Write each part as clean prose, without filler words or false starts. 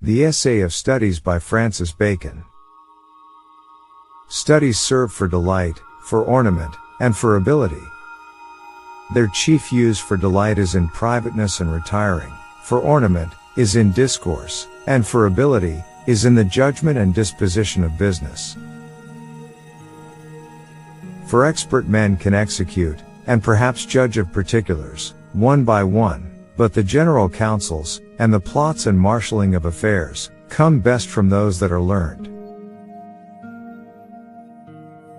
The Essay of Studies by Francis Bacon. Studies serve for delight, for ornament, and for ability. Their chief use for delight is in privateness and retiring, for ornament, is in discourse, and for ability, is in the judgment and disposition of business. For expert men can execute, and perhaps judge of particulars, one by one, but the general counsels, and the plots and marshalling of affairs, come best from those that are learned.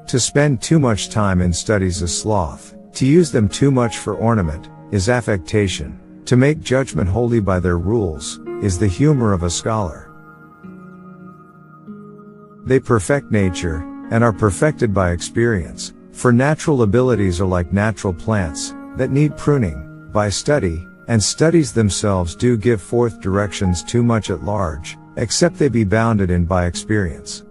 To spend too much time in studies is sloth, to use them too much for ornament, is affectation, to make judgment wholly by their rules, is the humor of a scholar. They perfect nature, and are perfected by experience, for natural abilities are like natural plants, that need pruning, by study, and studies themselves do give forth directions too much at large, except they be bounded in by experience.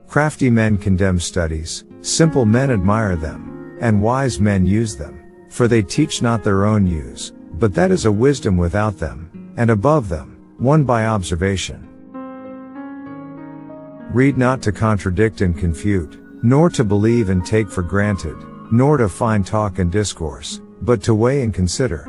Crafty men condemn studies, simple men admire them, and wise men use them, for they teach not their own use, but that is a wisdom without them, and above them, won by observation. Read not to contradict and confute, nor to believe and take for granted, nor to find talk and discourse, but to weigh and consider.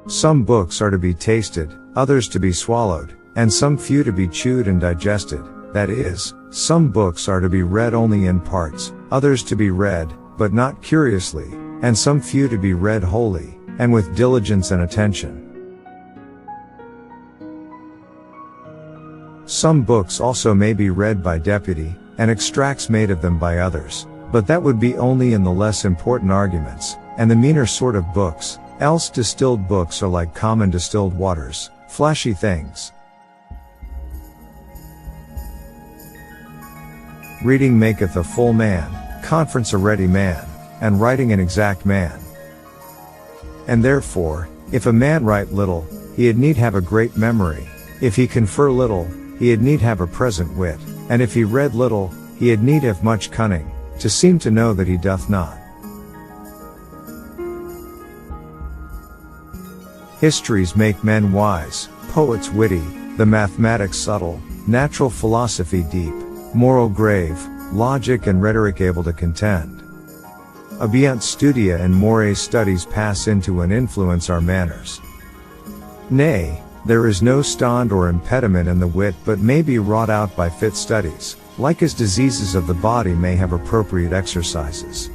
Some books are to be tasted, others to be swallowed, and some few to be chewed and digested, that is, some books are to be read only in parts, others to be read, but not curiously, and some few to be read wholly, and with diligence and attention. Some books also may be read by deputy, and extracts made of them by others, but that would be only in the less important arguments, and the meaner sort of books, else distilled books are like common distilled waters, flashy things. Reading maketh a full man, conference a ready man, and writing an exact man. And therefore, if a man write little, he had need have a great memory, if he confer little, he had need have a present wit, and if he read little, he had need have much cunning, to seem to know that he doth not. Histories make men wise, poets witty, the mathematics subtle, natural philosophy deep, moral grave, logic and rhetoric able to contend. Abiunt studia and mores studies pass into and influence our manners. Nay, there is no stond or impediment in the wit but may be wrought out by fit studies, like as diseases of the body may have appropriate exercises.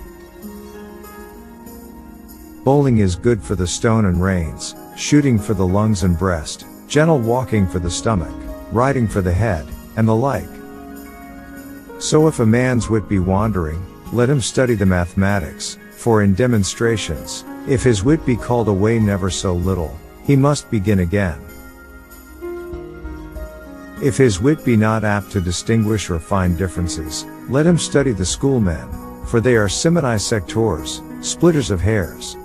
Bowling is good for the stone and reins, shooting for the lungs and breast, gentle walking for the stomach, riding for the head, and the like. So if a man's wit be wandering, let him study the mathematics, for in demonstrations, if his wit be called away never so little, he must begin again. If his wit be not apt to distinguish or find differences, let him study the schoolmen, for they are simini sectors, splitters of hairs.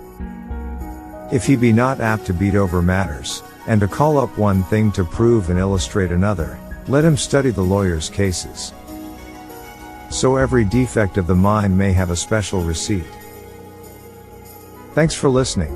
If he be not apt to beat over matters, and to call up one thing to prove and illustrate another, let him study the lawyer's cases. So every defect of the mind may have a special receipt. Thanks for listening.